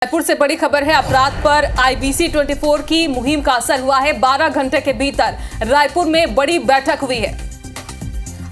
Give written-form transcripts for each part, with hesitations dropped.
रायपुर से बड़ी खबर है। अपराध पर आईबीसी 24 की मुहिम का असर हुआ है। 12 घंटे के भीतर रायपुर में बड़ी बैठक हुई है।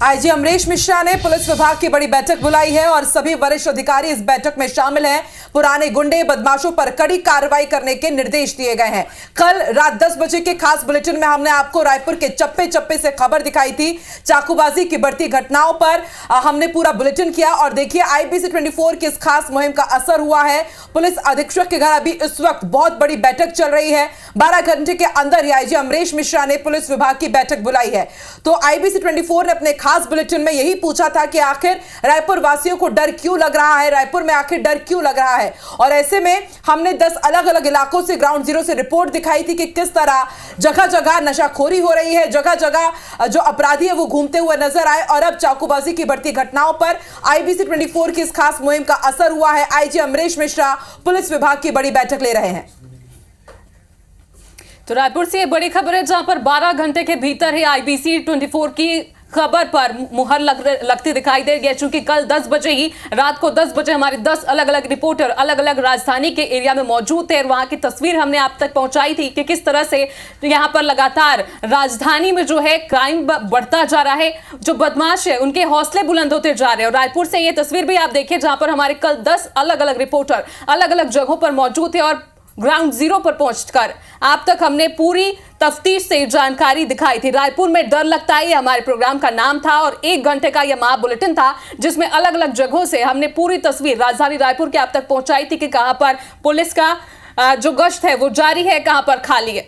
आईजी अमरीश मिश्रा ने पुलिस विभाग की बड़ी बैठक बुलाई है और सभी वरिष्ठ अधिकारी इस बैठक में शामिल हैं। पुराने गुंडे बदमाशों पर कड़ी कार्रवाई करने के निर्देश दिए गए हैं। कल रात 10 बजे के खास बुलेटिन में हमने आपको रायपुर के चप्पे चप्पे से खबर दिखाई थी। चाकूबाजी की बढ़ती घटनाओं पर हमने पूरा बुलेटिन किया और देखिए आईबीसी 24 की इस खास मुहिम का असर हुआ है। पुलिस अधीक्षक के घर अभी इस वक्त बहुत बड़ी बैठक चल रही है। 12 घंटे के अंदर ही आईजी अमरीश मिश्रा ने पुलिस विभाग की बैठक बुलाई है। तो आईबीसी 24 ने अपने खास बुलेटिन में यही पूछा था कि आखिर रायपुर वासियों को डर क्यों लग रहा है, रायपुर में आखिर डर क्यों लग रहा है। और ऐसे में हमने 10 अलग अलग इलाकों से ग्राउंड जीरो से रिपोर्ट दिखाई थी कि किस तरह जगह जगह नशाखोरी हो रही है, जगह जगह जो अपराधी है वो घूमते हुए नजर आए। और अब चाकूबाजी की बढ़ती घटनाओं पर आईबीसी 24 की इस खास मुहिम का असर हुआ है। आईजी अमरीश मिश्रा पुलिस विभाग की बड़ी बैठक ले रहे हैं। तो रायपुर से बड़ी खबर है जहां पर 12 घंटे के भीतर ही आईबीसी 24 की खबर पर मुहर लगती दिखाई दे रही है। चूंकि कल 10 बजे ही रात को 10 बजे हमारे 10 अलग अलग रिपोर्टर अलग अलग राजधानी के एरिया में मौजूद थे और वहां की तस्वीर हमने आप तक पहुंचाई थी कि किस तरह से यहां पर लगातार राजधानी में जो है क्राइम बढ़ता जा रहा है। जो बदमाश है उनके हौसले बुलंद होते जा रहे हैं। और रायपुर से ये तस्वीर भी आप देखिए जहां पर हमारे कल 10 अलग अलग रिपोर्टर अलग अलग जगहों पर मौजूद थे और ग्राउंड जीरो पर पहुंचकर आप तक हमने पूरी तफ्तीश से जानकारी दिखाई थी। रायपुर में डर लगता है, हमारे प्रोग्राम का नाम था और 1 घंटे का यह महा बुलेटिन था जिसमें अलग अलग जगहों से हमने पूरी तस्वीर राजधानी रायपुर के आप तक पहुंचाई थी कि कहां पर पुलिस का जो गश्त है वो जारी है, कहां पर खाली है।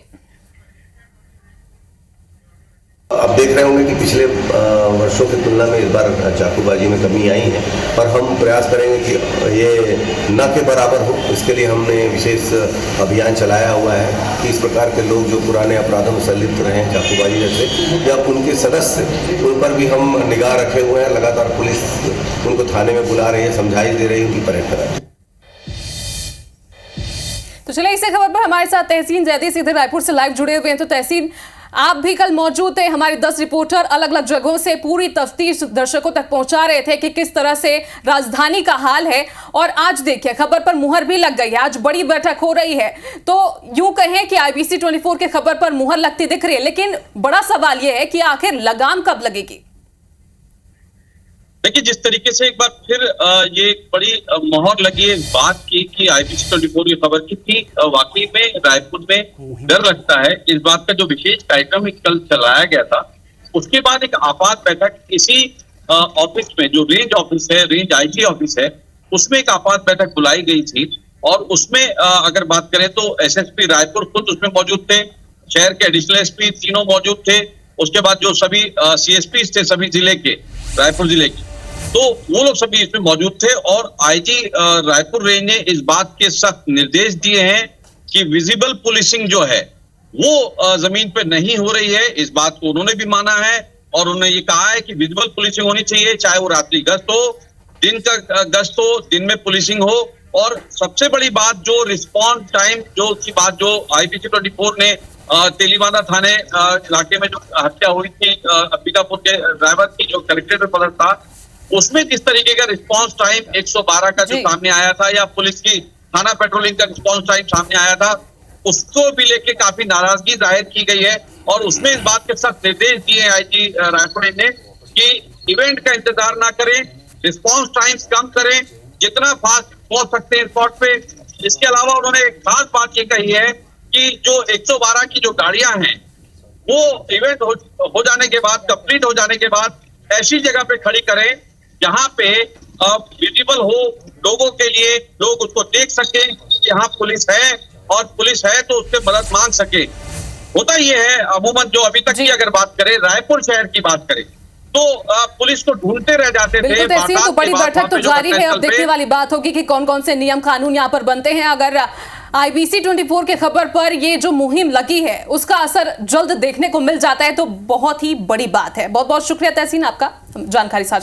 आप देख रहे होंगे कि पिछले वर्षों की तुलना में इस बार चाकूबाजी में कमी आई है और हम प्रयास करेंगे कि ये न के बराबर हो। इसके लिए हमने विशेष अभियान चलाया हुआ है कि इस प्रकार के लोग जो पुराने अपराधों में संलिप्त रहे हैं चाकूबाजी जैसे या उनके सदस्य, उन पर भी हम निगाह रखे हुए हैं। लगातार पुलिस उनको थाने में बुला रही है, समझाइश दे रही है, उनकी परहेज करा रही है। तो चलिए इसी खबर पर हमारे साथ तहसीन जैदी सीधे रायपुर से लाइव जुड़े हुए हैं। तो तहसीन, आप भी कल मौजूद थे। हमारे 10 रिपोर्टर अलग अलग जगहों से पूरी तफ्तीश दर्शकों तक पहुंचा रहे थे कि किस तरह से राजधानी का हाल है। और आज देखिए खबर पर मुहर भी लग गई है, आज बड़ी बैठक हो रही है। तो यूं कहें कि आईबीसी 24 के खबर पर मुहर लगती दिख रही है, लेकिन बड़ा सवाल यह है कि आखिर लगाम कब लगेगी। देखिए, जिस तरीके से एक बार फिर ये बड़ी मोहर लगी है इस बात की कि आईबीसी 24 की खबर की थी, वाकई में रायपुर में डर लगता है। इस बात का जो विशेष कार्यक्रम कल चलाया गया था, उसके बाद एक आपात बैठक इसी ऑफिस में, जो रेंज ऑफिस है, रेंज आईजी ऑफिस है, उसमें एक आपात बैठक बुलाई गई थी। और उसमें अगर बात करें तो एसएसपी रायपुर खुद उसमें मौजूद थे, शहर के एडिशनल एसपी तीनों मौजूद थे। उसके बाद जो सभी सीएसपी थे सभी जिले के, रायपुर जिले के, तो वो लोग सभी इसमें मौजूद थे। और आईजी रायपुर रेंज ने इस बात के सख्त निर्देश दिए हैं कि विजिबल पुलिसिंग जो है वो जमीन पे नहीं हो रही है। इस बात को उन्होंने भी माना है और उन्होंने ये कहा है कि विजिबल पुलिसिंग होनी चाहिए, चाहे वो रात्रि गश्त हो, दिन का गश्त हो, दिन में पुलिसिंग हो। और सबसे बड़ी बात जो रिस्पॉन्स टाइम जो आईबीसी 24 ने तेलीबांधा थाने इलाके में जो हत्या हुई थी अंबिकापुर के ड्राइवर की, जो कलेक्ट्रेट में पदक था, उसमें जिस तरीके का रिस्पांस टाइम 112 का जो सामने आया था या पुलिस की थाना पेट्रोलिंग का रिस्पांस टाइम सामने आया था, उसको भी लेके काफी नाराजगी जाहिर की गई है। और उसमें इस बात के सख्त निर्देश दिए आईजी रायपुर ने कि इवेंट का इंतजार ना करें, रिस्पांस टाइम्स कम करें, जितना फास्ट पहुंच सकते हैं स्पॉट पे। इसके अलावा उन्होंने एक खास बात ये कही है कि जो 112 की जो गाड़ियां हैं वो इवेंट हो जाने के बाद, कंप्लीट हो जाने के बाद ऐसी जगह पे खड़ी करें जहां पे विजिबल हो लोगों के लिए, लोग उसको देख सके कि यहाँ पुलिस है और पुलिस है तो उससे मदद मांग सके। होता ये है अमूमन, जो अभी तक की अगर बात करें, रायपुर शहर की बात करें तो पुलिस को ढूंढते रह जाते थे। तो बड़ी बैठक तो जारी है। अब देखने वाली बात होगी कि कौन कौन से नियम कानून यहाँ पर बनते हैं। अगर आईबीसी 24 के खबर पर ये जो मुहिम लगी है उसका असर जल्द देखने को मिल जाता है तो बहुत ही बड़ी बात है। बहुत बहुत शुक्रिया तहसीन आपका जानकारी साझा